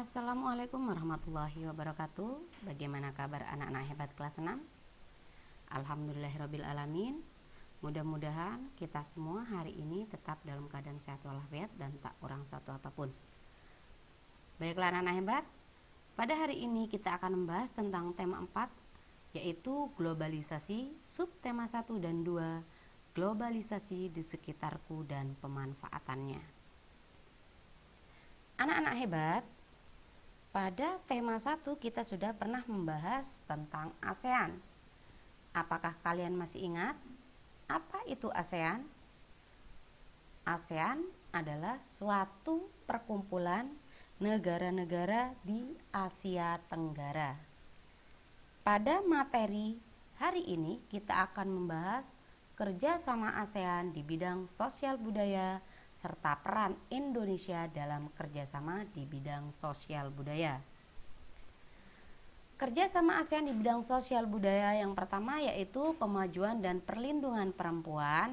Assalamualaikum warahmatullahi wabarakatuh. Bagaimana kabar anak-anak hebat kelas 6? Alhamdulillahirrabbilalamin. Mudah-mudahan kita semua hari ini tetap dalam keadaan sehat walafiat dan tak kurang suatu apapun. Baiklah anak-anak hebat, pada hari ini kita akan membahas tentang tema 4, yaitu globalisasi, subtema 1 dan 2, globalisasi di sekitarku dan pemanfaatannya. Anak-anak hebat, pada tema 1 kita sudah pernah membahas tentang ASEAN. Apakah kalian masih ingat? Apa itu ASEAN? ASEAN adalah suatu perkumpulan negara-negara di Asia Tenggara. Pada materi hari ini kita akan membahas kerjasama ASEAN di bidang sosial budaya serta peran Indonesia dalam kerjasama di bidang sosial budaya. Kerjasama ASEAN di bidang sosial budaya yang pertama yaitu pemajuan dan perlindungan perempuan.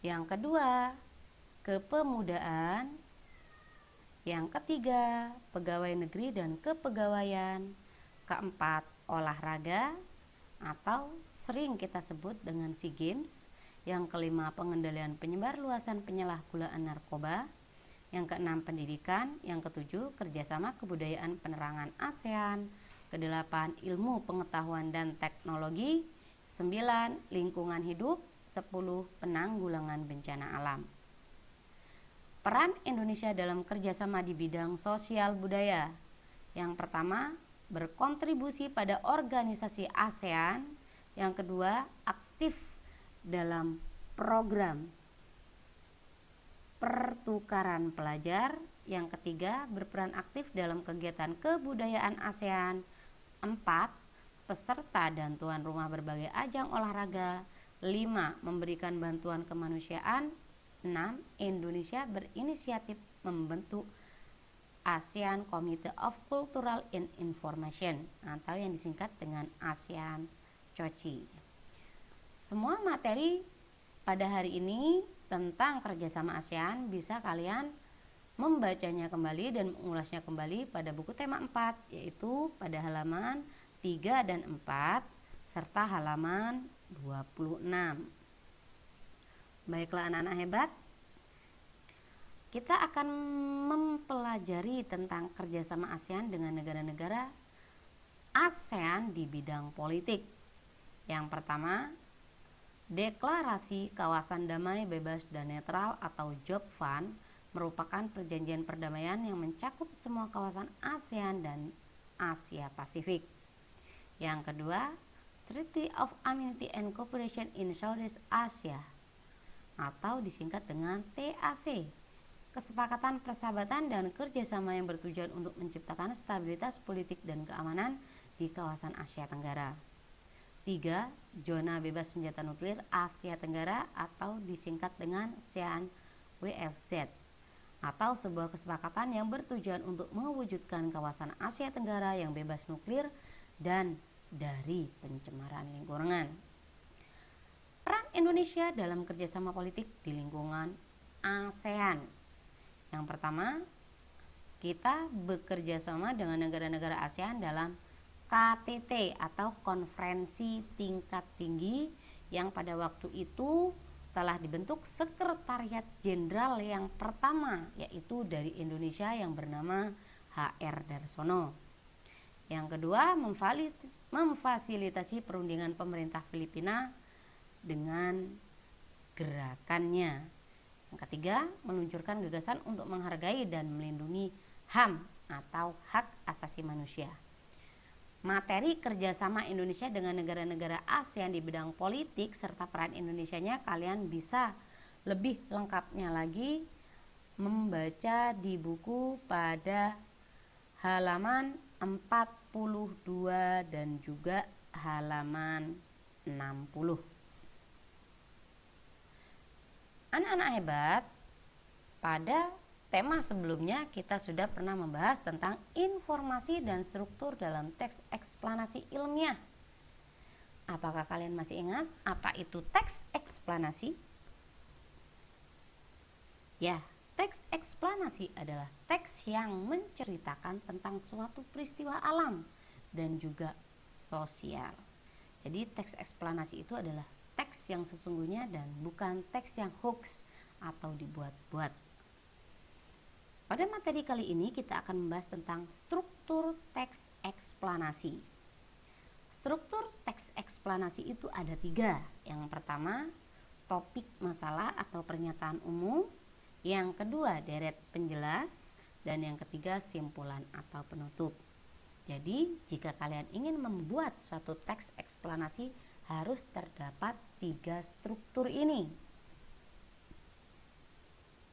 Yang kedua, kepemudaan. Yang ketiga, pegawai negeri dan kepegawaian. Keempat, olahraga atau sering kita sebut dengan SEA Games. Yang kelima, pengendalian penyebar luasan penyalahgunaan narkoba. Yang keenam, pendidikan. Yang ketujuh, kerjasama kebudayaan penerangan ASEAN. Kedelapan, ilmu pengetahuan dan teknologi. 9, lingkungan hidup. 10, penanggulangan bencana alam. Peran Indonesia dalam kerjasama di bidang sosial budaya. Yang pertama, berkontribusi pada organisasi ASEAN. Yang kedua, aktif dalam program pertukaran pelajar. Yang ketiga, berperan aktif dalam kegiatan kebudayaan ASEAN. 4, peserta dan tuan rumah berbagai ajang olahraga. 5, memberikan bantuan kemanusiaan. 6, Indonesia berinisiatif membentuk ASEAN Committee of Cultural and Information atau yang disingkat dengan ASEAN COCI. Semua materi pada hari ini tentang kerjasama ASEAN bisa kalian membacanya kembali dan mengulasnya kembali pada buku tema 4, yaitu pada halaman 3 dan 4 serta halaman 26. Baiklah anak-anak hebat, kita akan mempelajari tentang kerjasama ASEAN dengan negara-negara ASEAN di bidang politik. Yang pertama, Deklarasi Kawasan Damai Bebas dan Netral atau JOGFAN merupakan perjanjian perdamaian yang mencakup semua kawasan ASEAN dan Asia Pasifik. Yang kedua, Treaty of Amity and Cooperation in Southeast Asia atau disingkat dengan TAC, kesepakatan persahabatan dan kerjasama yang bertujuan untuk menciptakan stabilitas politik dan keamanan di kawasan Asia Tenggara. 3, Zona Bebas Senjata Nuklir Asia Tenggara atau disingkat dengan ASEAN WFZ atau sebuah kesepakatan yang bertujuan untuk mewujudkan kawasan Asia Tenggara yang bebas nuklir dan dari pencemaran lingkungan. Peran Indonesia dalam kerjasama politik di lingkungan ASEAN. Yang pertama, kita bekerja sama dengan negara-negara ASEAN dalam KTT atau Konferensi Tingkat Tinggi yang pada waktu itu telah dibentuk Sekretariat Jenderal yang pertama, yaitu dari Indonesia yang bernama HR Darsono. Yang kedua, memfasilitasi perundingan pemerintah Filipina dengan gerakannya. Yang ketiga, meluncurkan gagasan untuk menghargai dan melindungi HAM atau hak asasi manusia. Materi kerjasama Indonesia dengan negara-negara ASEAN di bidang politik serta peran Indonesianya kalian bisa lebih lengkapnya lagi membaca di buku pada halaman 42 dan juga halaman 60. Anak-anak hebat, pada tema sebelumnya kita sudah pernah membahas tentang informasi dan struktur dalam teks eksplanasi ilmiah. Apakah kalian masih ingat apa itu teks eksplanasi? Ya, teks eksplanasi eksplanasi adalah teks yang menceritakan tentang suatu peristiwa alam dan juga sosial. Jadi teks eksplanasi itu adalah teks yang sesungguhnya dan bukan teks yang hoax atau dibuat-buat. Pada materi kali ini kita akan membahas tentang struktur teks eksplanasi. Struktur teks eksplanasi itu ada 3. Yang pertama, topik masalah atau pernyataan umum. Yang kedua, deret penjelas. Dan yang ketiga, simpulan atau penutup. Jadi, jika kalian ingin membuat suatu teks eksplanasi, harus terdapat 3 struktur ini.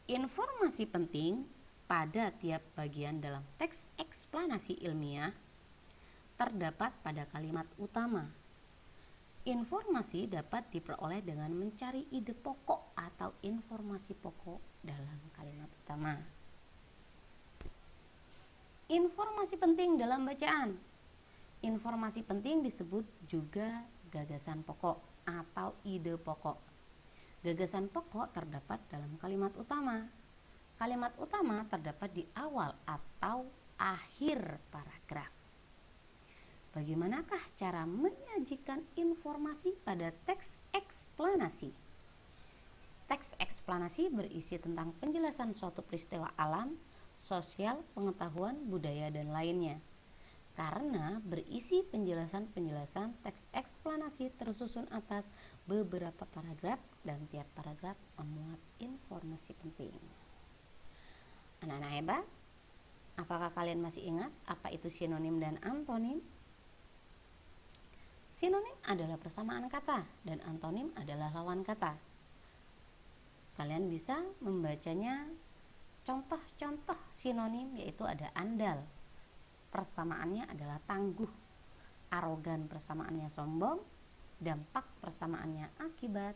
Informasi penting pada tiap bagian dalam teks eksplanasi ilmiah terdapat pada kalimat utama. Informasi dapat diperoleh dengan mencari ide pokok atau informasi pokok dalam kalimat utama. Informasi penting dalam bacaan. Informasi penting disebut juga gagasan pokok atau ide pokok. Gagasan pokok terdapat dalam kalimat utama. Kalimat utama terdapat di awal atau akhir paragraf. Bagaimanakah cara menyajikan informasi pada teks eksplanasi? Teks eksplanasi berisi tentang penjelasan suatu peristiwa alam, sosial, pengetahuan, budaya, dan lainnya. Karena berisi penjelasan-penjelasan, teks eksplanasi tersusun atas beberapa paragraf dan tiap paragraf memuat informasi penting. Anak-anak hebat, apakah kalian masih ingat apa itu sinonim dan antonim? Sinonim adalah persamaan kata dan antonim adalah lawan kata. Kalian bisa membacanya contoh-contoh sinonim, yaitu ada andal, persamaannya adalah tangguh, arogan persamaannya sombong, dampak persamaannya akibat,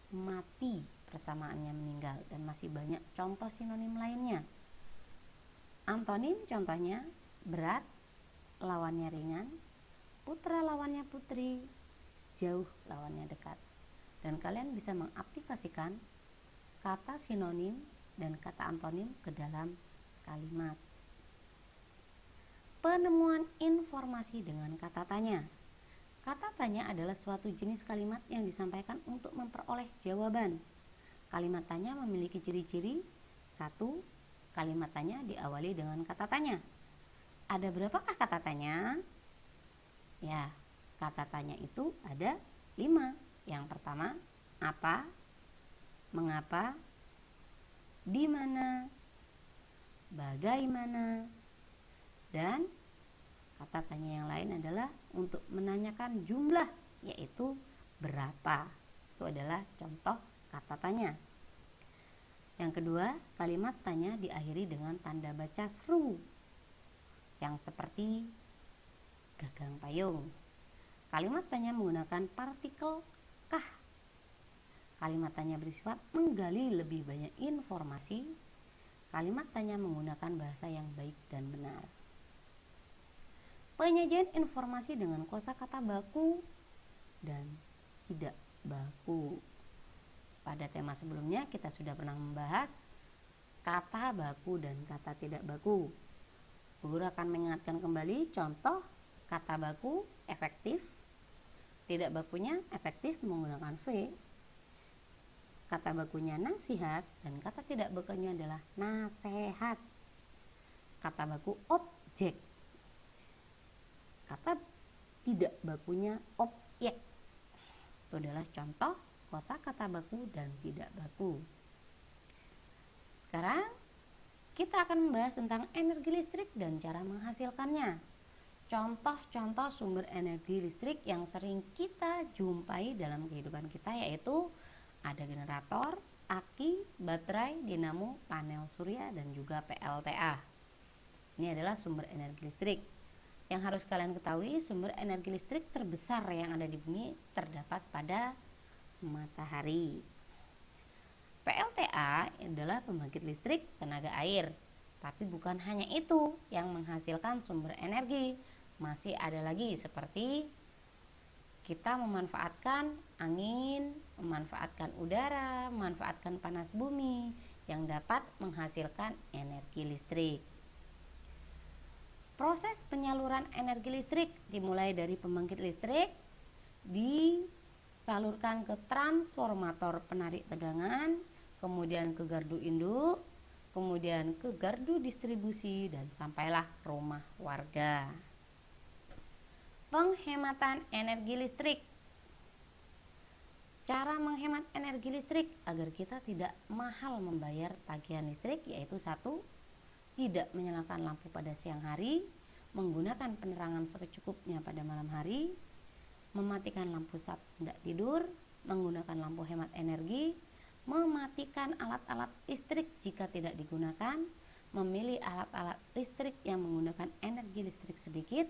mati persamaannya meninggal, dan masih banyak contoh sinonim lainnya. Antonim contohnya berat, lawannya ringan, putra lawannya putri, jauh lawannya dekat. Dan kalian bisa mengaplikasikan kata sinonim dan kata antonim ke dalam kalimat. Penemuan informasi dengan kata tanya. Kata tanya adalah suatu jenis kalimat yang disampaikan untuk memperoleh jawaban. Kalimat tanya memiliki ciri-ciri. 1. Kalimat tanya diawali dengan kata tanya. Ada berapakah kata tanya? Ya, kata tanya itu ada 5. Yang pertama, apa, mengapa, di mana, bagaimana, dan kata tanya yang lain adalah untuk menanyakan jumlah, yaitu berapa. Itu adalah contoh kata tanya. Yang kedua, kalimat tanya diakhiri dengan tanda baca seru yang seperti gagang payung. Kalimat tanya menggunakan partikel kah. Kalimat tanya bersifat menggali lebih banyak informasi. Kalimat tanya menggunakan bahasa yang baik dan benar. Penyajian informasi dengan kosakata baku dan tidak baku. Pada tema sebelumnya kita sudah pernah membahas kata baku dan kata tidak baku. Guru akan mengingatkan kembali contoh. Kata baku efektif, tidak bakunya efektif menggunakan V. Kata bakunya nasihat dan kata tidak bakunya adalah nasehat. Kata baku objek. Kata tidak bakunya objek. Itu adalah contoh kosakata baku dan tidak baku. Sekarang kita akan membahas tentang energi listrik dan cara menghasilkannya. Contoh-contoh sumber energi listrik yang sering kita jumpai dalam kehidupan kita yaitu ada generator, aki, baterai, dinamo, panel surya, dan juga PLTA. Ini adalah sumber energi listrik. Yang harus kalian ketahui, sumber energi listrik terbesar yang ada di bumi terdapat pada matahari. PLTA adalah pembangkit listrik tenaga air. Tapi bukan hanya itu yang menghasilkan sumber energi. Masih ada lagi seperti kita memanfaatkan angin, memanfaatkan udara, memanfaatkan panas bumi, yang dapat menghasilkan energi listrik. Proses penyaluran energi listrik dimulai dari pembangkit listrik, disalurkan ke transformator penarik tegangan, kemudian ke gardu induk, kemudian ke gardu distribusi, dan sampailah ke rumah warga. Penghematan energi listrik. Cara menghemat energi listrik agar kita tidak mahal membayar tagihan listrik yaitu 1. Tidak menyalakan lampu pada siang hari, menggunakan penerangan secukupnya pada malam hari, mematikan lampu saat hendak tidur, menggunakan lampu hemat energi, mematikan alat-alat listrik jika tidak digunakan, memilih alat-alat listrik yang menggunakan energi listrik sedikit,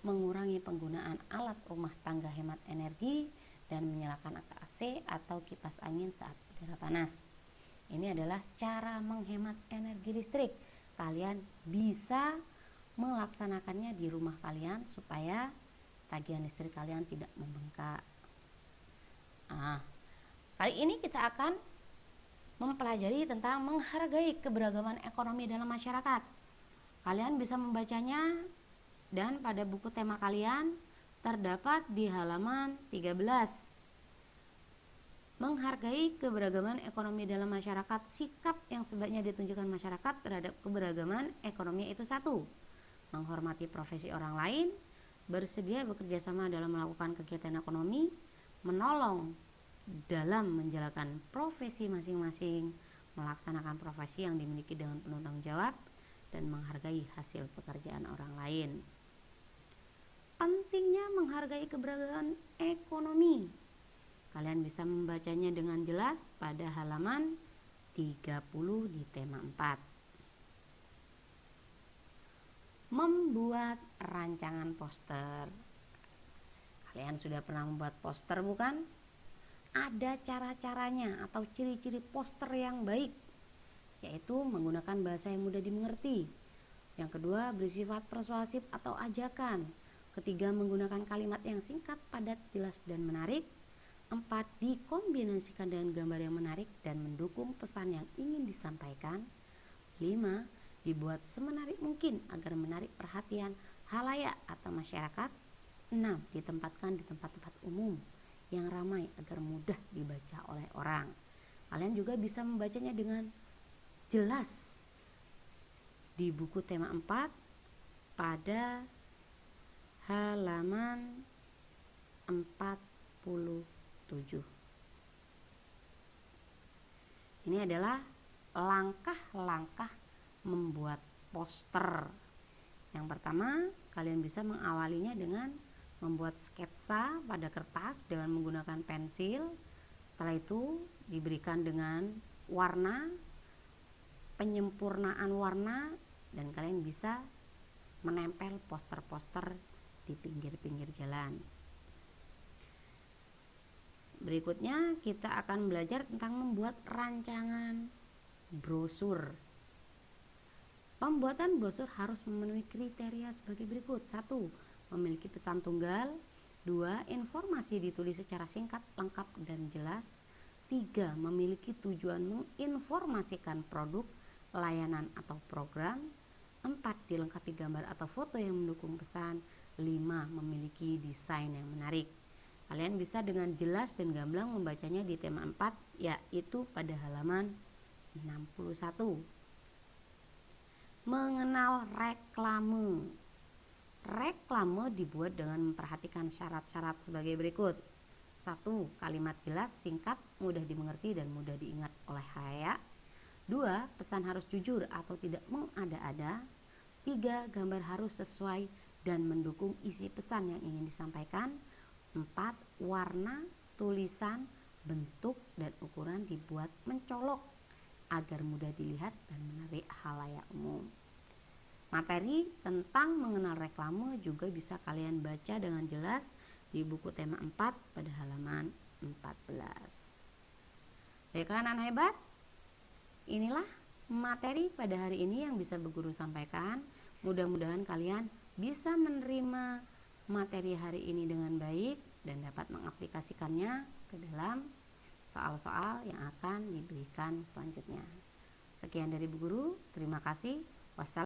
mengurangi penggunaan alat rumah tangga hemat energi, dan menyalakan AC atau kipas angin saat udara panas. Ini adalah cara menghemat energi listrik. Kalian bisa melaksanakannya di rumah kalian supaya tagihan listrik kalian tidak membengkak. Kali ini kita akan mempelajari tentang menghargai keberagaman ekonomi dalam masyarakat. Kalian bisa membacanya dan pada buku tema kalian terdapat di halaman 13. Menghargai keberagaman ekonomi dalam masyarakat, sikap yang sebaiknya ditunjukkan masyarakat terhadap keberagaman ekonomi itu 1. Menghormati profesi orang lain, bersedia bekerja sama dalam melakukan kegiatan ekonomi, menolong dalam menjalankan profesi masing-masing, melaksanakan profesi yang dimiliki dengan penuh tanggung jawab, dan menghargai hasil pekerjaan orang lain. Pentingnya menghargai keberagaman ekonomi. Kalian bisa membacanya dengan jelas pada halaman 30 di tema 4. Membuat rancangan poster. Kalian sudah pernah membuat poster bukan? Ada cara-caranya atau ciri-ciri poster yang baik, yaitu menggunakan bahasa yang mudah dimengerti. Yang kedua, bersifat persuasif atau ajakan. Ketiga, menggunakan kalimat yang singkat, padat, jelas, dan menarik. 4. Dikombinasikan dengan gambar yang menarik dan mendukung pesan yang ingin disampaikan. 5. Dibuat semenarik mungkin agar menarik perhatian halayak atau masyarakat. 6. Ditempatkan di tempat-tempat umum yang ramai agar mudah dibaca oleh orang. Kalian juga bisa membacanya dengan jelas di buku tema 4 pada halaman 47. Ini adalah langkah-langkah membuat poster. Yang pertama, kalian bisa mengawalinya dengan membuat sketsa pada kertas dengan menggunakan pensil. Setelah itu diberikan dengan warna, penyempurnaan warna, dan kalian bisa menempel poster-poster di pinggir-pinggir jalan. Berikutnya kita akan belajar tentang membuat rancangan brosur. Pembuatan brosur harus memenuhi kriteria sebagai berikut. 1. Memiliki pesan tunggal. 2. Informasi ditulis secara singkat, lengkap, dan jelas. 3. Memiliki tujuan menginformasikan produk, layanan, atau program. 4. Dilengkapi gambar atau foto yang mendukung pesan. 5. Memiliki desain yang menarik. Kalian bisa dengan jelas dan gamblang membacanya di tema 4, yaitu pada halaman 61. Mengenal reklame. Reklame dibuat dengan memperhatikan syarat-syarat sebagai berikut. 1. Kalimat jelas, singkat, mudah dimengerti, dan mudah diingat oleh halayak. 2. Pesan harus jujur atau tidak mengada-ada. 3. Gambar harus sesuai dan mendukung isi pesan yang ingin disampaikan. 4. Warna, tulisan, bentuk, dan ukuran dibuat mencolok agar mudah dilihat dan menarik halayak umum. Materi tentang mengenal reklame juga bisa kalian baca dengan jelas di buku tema 4 pada halaman 14. Baiklah anak hebat, inilah materi pada hari ini yang bisa Bu Guru sampaikan. Mudah-mudahan kalian bisa menerima materi hari ini dengan baik dan dapat mengaplikasikannya ke dalam soal-soal yang akan diberikan selanjutnya. Sekian dari Bu Guru, terima kasih. Wassalamualaikum.